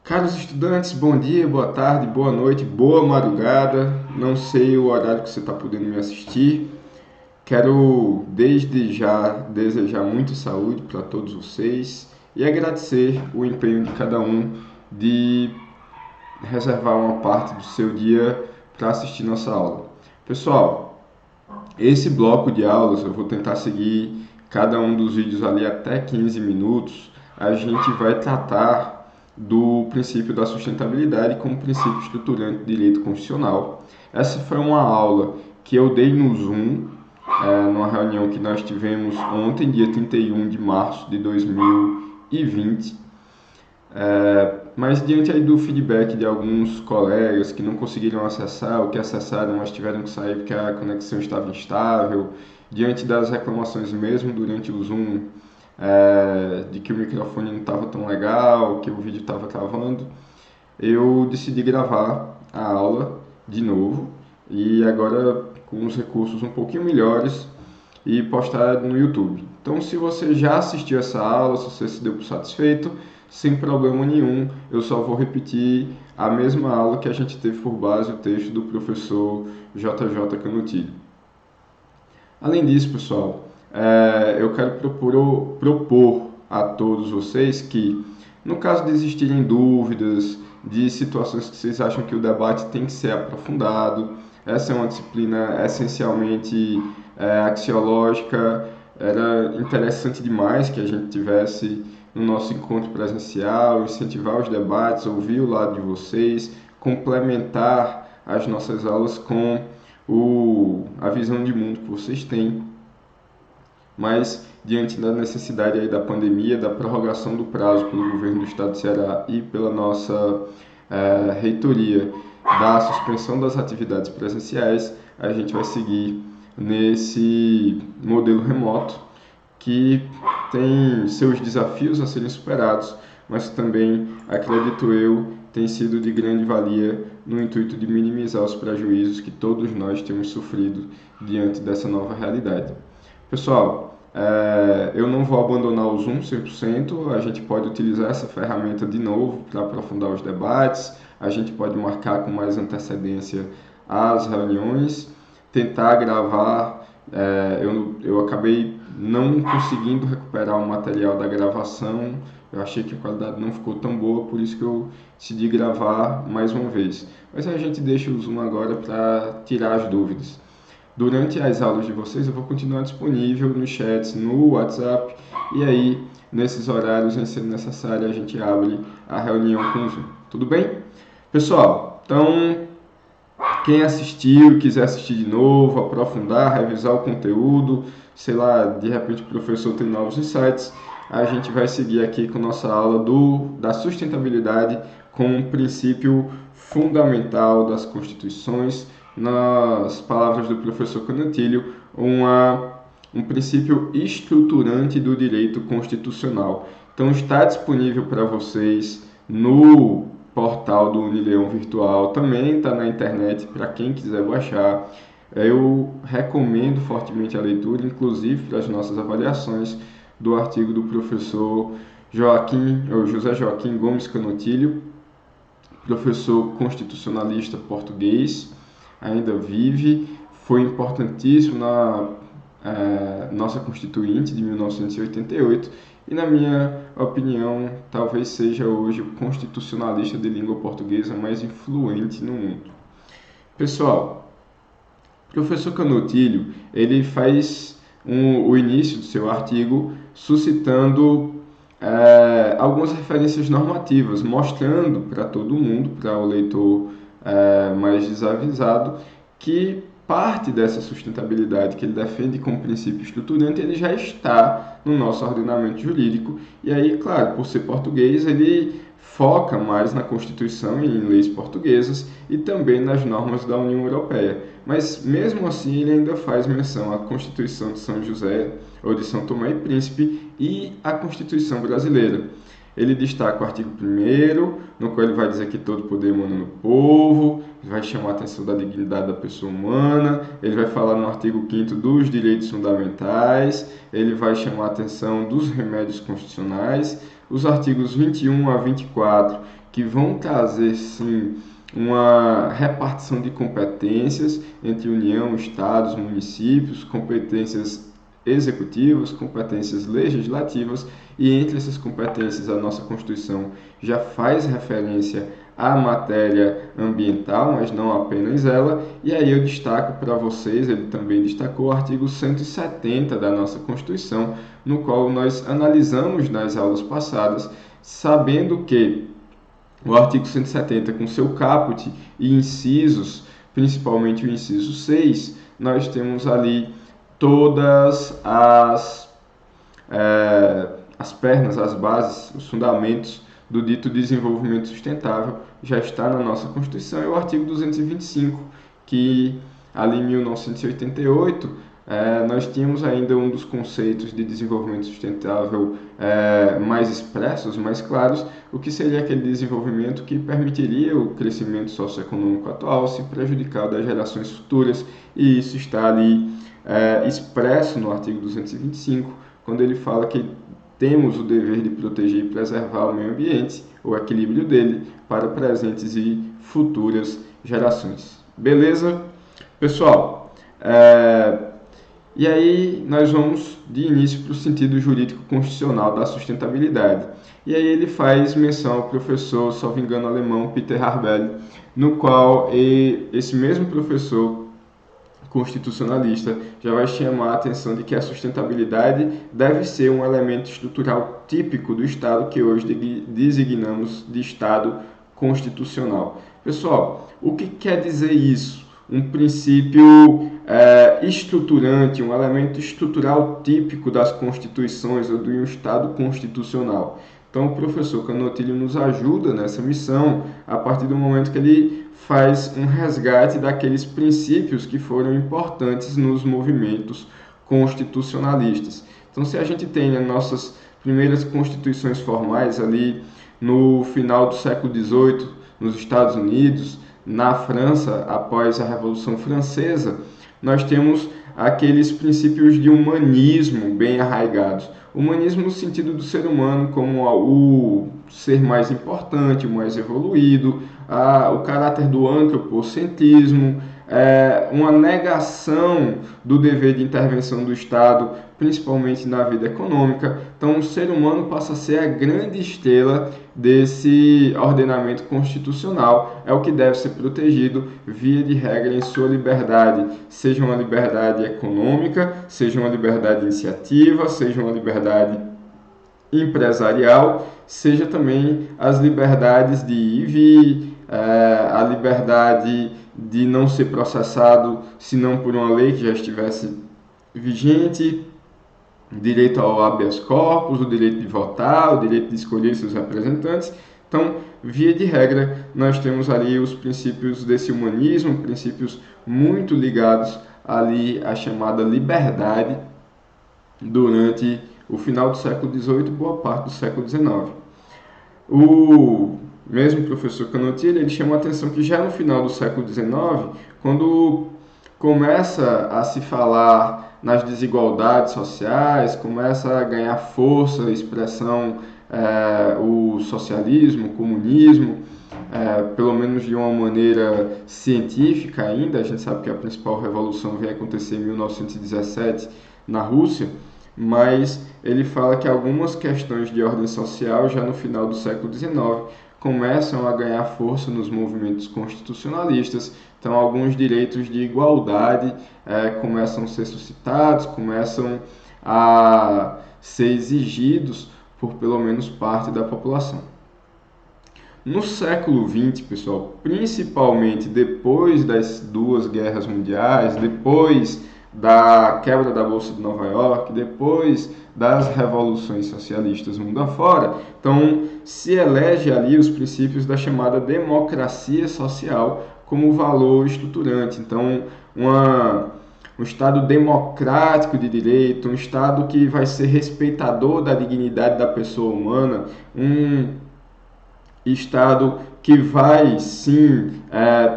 Caros estudantes, bom dia, boa tarde, boa noite, boa madrugada. Não sei o horário que você está podendo me assistir. Quero desde já desejar muita saúde para todos vocês e agradecer o empenho de cada um de reservar uma parte do seu dia para assistir nossa aula. Pessoal, esse bloco de aulas eu vou tentar seguir cada um dos vídeos ali até 15 minutos. A gente vai tratar do princípio da sustentabilidade como princípio estruturante do direito constitucional. Essa foi uma aula que eu dei no Zoom, numa reunião que nós tivemos ontem, dia 31 de março de 2020. Mas diante aí do feedback de alguns colegas que não conseguiram acessar, ou que acessaram, mas tiveram que sair porque a conexão estava instável, diante das reclamações mesmo durante o Zoom, de que o microfone não estava tão legal, que o vídeo estava travando, eu decidi gravar a aula de novo e agora com os recursos um pouquinho melhores e postar no YouTube. Então, se você já assistiu essa aula, se você se deu por satisfeito, sem problema nenhum, eu só vou repetir a mesma aula que a gente teve por base o texto do professor JJ Canutilho. Além disso, pessoal, eu quero propor a todos vocês que, no caso de existirem dúvidas, de situações que vocês acham que o debate tem que ser aprofundado, essa é uma disciplina essencialmente axiológica, era interessante demais que a gente tivesse no nosso encontro presencial, incentivar os debates, ouvir o lado de vocês, complementar as nossas aulas com a visão de mundo que vocês têm. Mas, diante da necessidade aí da pandemia, da prorrogação do prazo pelo governo do estado de Ceará e pela nossa reitoria, da suspensão das atividades presenciais, a gente vai seguir nesse modelo remoto que tem seus desafios a serem superados, mas também, acredito eu, tem sido de grande valia no intuito de minimizar os prejuízos que todos nós temos sofrido diante dessa nova realidade. Pessoal, eu não vou abandonar o Zoom 100%, a gente pode utilizar essa ferramenta de novo para aprofundar os debates, a gente pode marcar com mais antecedência as reuniões, tentar gravar. Eu acabei não conseguindo recuperar o material da gravação, eu achei que a qualidade não ficou tão boa, por isso que eu decidi gravar mais uma vez. Mas a gente deixa o Zoom agora para tirar as dúvidas. Durante as aulas de vocês eu vou continuar disponível nos chats, no WhatsApp, e aí nesses horários em sendo necessário a gente abre a reunião com o Zoom. Tudo bem? Pessoal, então quem assistiu, quiser assistir de novo, aprofundar, revisar o conteúdo, sei lá, de repente o professor tem novos insights, a gente vai seguir aqui com nossa aula da sustentabilidade como um princípio fundamental das constituições, nas palavras do professor Canutilho, um princípio estruturante do direito constitucional. Então está disponível para vocês no portal do Unileão Virtual, também está na internet para quem quiser baixar. Eu recomendo fortemente a leitura, inclusive para as nossas avaliações, do artigo do professor José Joaquim Gomes Canutilho, professor constitucionalista português, ainda vive, foi importantíssimo na nossa Constituinte de 1988 e, na minha opinião, talvez seja hoje o constitucionalista de língua portuguesa mais influente no mundo. Pessoal, o professor Canutilho, ele faz o início do seu artigo suscitando algumas referências normativas, mostrando para todo mundo, para o leitor mais desavisado, que parte dessa sustentabilidade que ele defende como princípio estruturante, ele já está no nosso ordenamento jurídico. E aí, claro, por ser português, ele foca mais na Constituição e em leis portuguesas e também nas normas da União Europeia. Mas, mesmo assim, ele ainda faz menção à Constituição de São José ou de São Tomé e Príncipe e à Constituição brasileira. Ele destaca o artigo 1º, no qual ele vai dizer que todo poder emana no povo, vai chamar a atenção da dignidade da pessoa humana, ele vai falar no artigo 5º dos direitos fundamentais, ele vai chamar a atenção dos remédios constitucionais, os artigos 21 a 24, que vão trazer, sim, uma repartição de competências entre União, Estados, municípios, competências executivas, competências legislativas, e entre essas competências a nossa Constituição já faz referência à matéria ambiental, mas não apenas ela, e aí eu destaco para vocês, ele também destacou o artigo 170 da nossa Constituição, no qual nós analisamos nas aulas passadas, sabendo que o artigo 170, com seu caput e incisos, principalmente o inciso 6, nós temos ali todas as pernas, as bases, os fundamentos do dito desenvolvimento sustentável, já está na nossa Constituição, e o artigo 225, que ali em 1988, nós tínhamos ainda um dos conceitos de desenvolvimento sustentável mais expressos, mais claros, o que seria aquele desenvolvimento que permitiria o crescimento socioeconômico atual sem prejudicar o das gerações futuras, e isso está ali expresso no artigo 225, quando ele fala que temos o dever de proteger e preservar o meio ambiente, o equilíbrio dele, para presentes e futuras gerações. Beleza? Pessoal, e aí nós vamos de início para o sentido jurídico constitucional da sustentabilidade. E aí ele faz menção ao professor, salvo engano, alemão Peter Harbelli, no qual esse mesmo professor constitucionalista já vai chamar a atenção de que a sustentabilidade deve ser um elemento estrutural típico do Estado, que hoje designamos de Estado constitucional. Pessoal, o que quer dizer isso? Um princípio estruturante, um elemento estrutural típico das constituições ou de um Estado constitucional. Então, o professor Canutilho nos ajuda nessa missão a partir do momento que ele faz um resgate daqueles princípios que foram importantes nos movimentos constitucionalistas. Então, se a gente tem as nossas primeiras constituições formais ali no final do século XVIII, nos Estados Unidos, na França, após a Revolução Francesa, nós temos aqueles princípios de humanismo bem arraigados. Humanismo no sentido do ser humano como o ser mais importante, o mais evoluído, o caráter do antropocentrismo, uma negação do dever de intervenção do Estado, principalmente na vida econômica. Então, o ser humano passa a ser a grande estrela desse ordenamento constitucional, é o que deve ser protegido via de regra em sua liberdade, seja uma liberdade econômica, seja uma liberdade de iniciativa, seja uma liberdade empresarial, seja também as liberdades de ir e vir, a liberdade de não ser processado senão por uma lei que já estivesse vigente, direito ao habeas corpus, o direito de votar, o direito de escolher seus representantes. Então, via de regra, nós temos ali os princípios desse humanismo, princípios muito ligados ali à chamada liberdade durante o final do século XVIII e boa parte do século XIX. O mesmo professor Canutilho, ele chama a atenção que já no final do século XIX, quando começa a se falar nas desigualdades sociais, começa a ganhar força, expressão, o socialismo, o comunismo, pelo menos de uma maneira científica ainda. A gente sabe que a principal revolução veio acontecer em 1917 na Rússia, mas ele fala que algumas questões de ordem social, já no final do século XIX, começam a ganhar força nos movimentos constitucionalistas. Então, alguns direitos de igualdade começam a ser suscitados, começam a ser exigidos por pelo menos parte da população. No século XX, pessoal, principalmente depois das duas guerras mundiais, depois da quebra da Bolsa de Nova York, depois das revoluções socialistas mundo afora, então se elege ali os princípios da chamada democracia social como valor estruturante. Então, um Estado democrático de direito, um Estado que vai ser respeitador da dignidade da pessoa humana, Estado que vai sim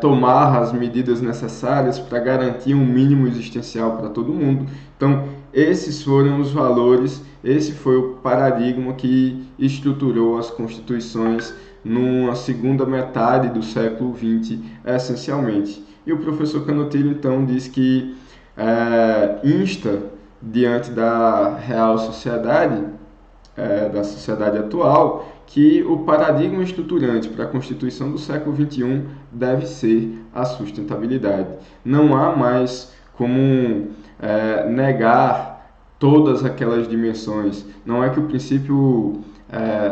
tomar as medidas necessárias para garantir um mínimo existencial para todo mundo. Então, esses foram os valores, esse foi o paradigma que estruturou as constituições numa segunda metade do século XX, essencialmente. E o professor Canutilho, então, diz que insta, diante da real sociedade, da sociedade atual, que o paradigma estruturante para a Constituição do século XXI deve ser a sustentabilidade. Não há mais como negar todas aquelas dimensões. Não é que o princípio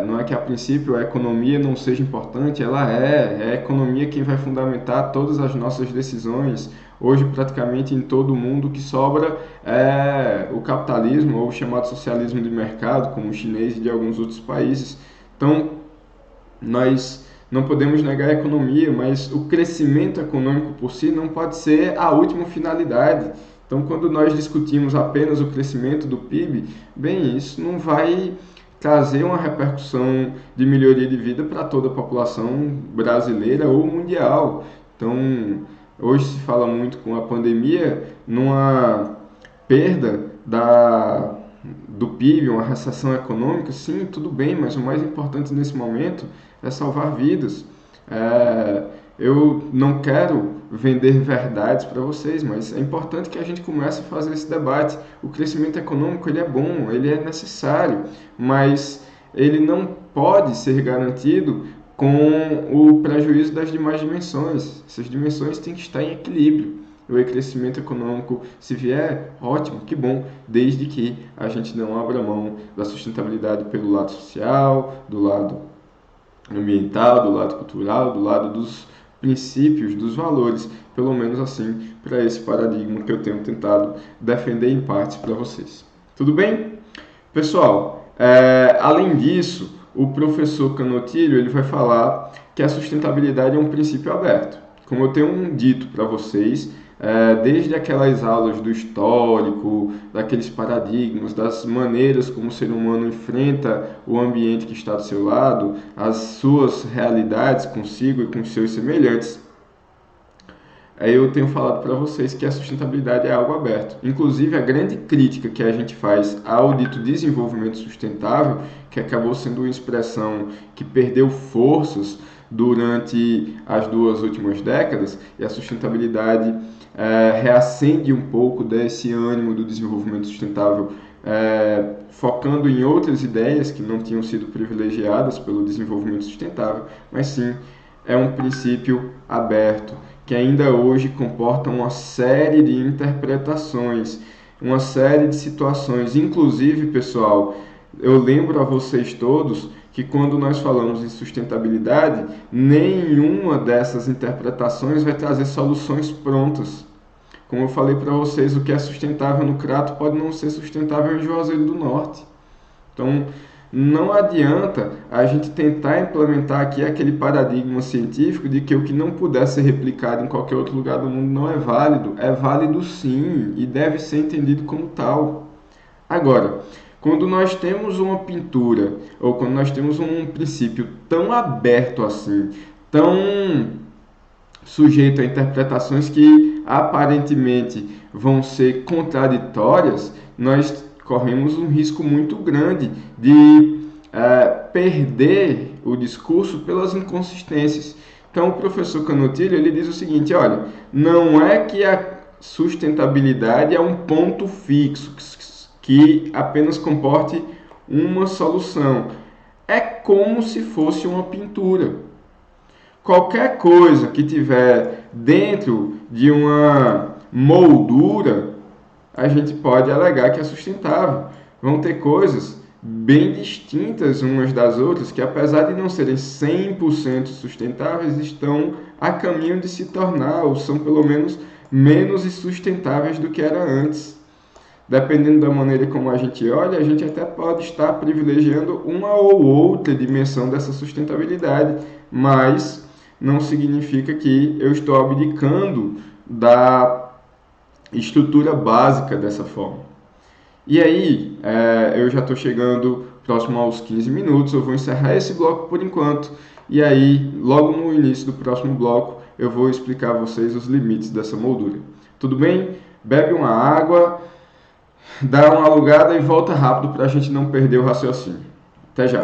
não é que a princípio a economia não seja importante, ela é a economia quem vai fundamentar todas as nossas decisões. Hoje, praticamente em todo o mundo, o que sobra é o capitalismo ou o chamado socialismo de mercado, como o chinês e de alguns outros países. Então, nós não podemos negar a economia, mas o crescimento econômico por si não pode ser a última finalidade. Então, quando nós discutimos apenas o crescimento do PIB, bem, isso não vai trazer uma repercussão de melhoria de vida para toda a população brasileira ou mundial. Então, hoje se fala muito com a pandemia numa perda do PIB, uma recessão econômica. Sim, tudo bem, mas o mais importante nesse momento é salvar vidas. Eu não quero vender verdades para vocês, mas é importante que a gente comece a fazer esse debate. O crescimento econômico ele é bom, ele é necessário, mas ele não pode ser garantido com o prejuízo das demais dimensões. Essas dimensões têm que estar em equilíbrio. O crescimento econômico, se vier, ótimo, que bom, desde que a gente não abra mão da sustentabilidade pelo lado social, do lado ambiental, do lado cultural, do lado dos princípios, dos valores, pelo menos assim, para esse paradigma que eu tenho tentado defender em partes para vocês. Tudo bem? Pessoal, além disso, o professor Canutilho ele vai falar que a sustentabilidade é um princípio aberto. Como eu tenho dito para vocês, desde aquelas aulas do histórico, daqueles paradigmas, das maneiras como o ser humano enfrenta o ambiente que está do seu lado, as suas realidades consigo e com seus semelhantes, eu tenho falado para vocês que a sustentabilidade é algo aberto. Inclusive, a grande crítica que a gente faz ao dito desenvolvimento sustentável, que acabou sendo uma expressão que perdeu forças durante as 2 últimas décadas, e a sustentabilidade reacende um pouco desse ânimo do desenvolvimento sustentável, focando em outras ideias que não tinham sido privilegiadas pelo desenvolvimento sustentável, mas sim é um princípio aberto, que ainda hoje comporta uma série de interpretações, uma série de situações. Inclusive, pessoal, eu lembro a vocês todos que quando nós falamos em sustentabilidade, nenhuma dessas interpretações vai trazer soluções prontas. Como eu falei para vocês, o que é sustentável no Crato pode não ser sustentável em Juazeiro do Norte. Então, não adianta a gente tentar implementar aqui aquele paradigma científico de que o que não puder ser replicado em qualquer outro lugar do mundo não é válido. É válido sim e deve ser entendido como tal. Agora, quando nós temos uma pintura ou quando nós temos um princípio tão aberto assim, tão sujeito a interpretações que aparentemente vão ser contraditórias, nós corremos um risco muito grande de perder o discurso pelas inconsistências. Então, o professor Canutilho ele diz o seguinte: olha, não é que a sustentabilidade é um ponto fixo que apenas comporte uma solução. É como se fosse uma pintura. Qualquer coisa que tiver dentro de uma moldura, a gente pode alegar que é sustentável. Vão ter coisas bem distintas umas das outras que, apesar de não serem 100% sustentáveis, estão a caminho de se tornar, ou são pelo menos menos sustentáveis do que era antes. Dependendo da maneira como a gente olha, a gente até pode estar privilegiando uma ou outra dimensão dessa sustentabilidade, mas não significa que eu estou abdicando da estrutura básica dessa forma. E aí, eu já estou chegando próximo aos 15 minutos. Eu vou encerrar esse bloco por enquanto. E aí, logo no início do próximo bloco, eu vou explicar a vocês os limites dessa moldura. Tudo bem? Bebe uma água, dá uma alugada e volta rápido para a gente não perder o raciocínio. Até já!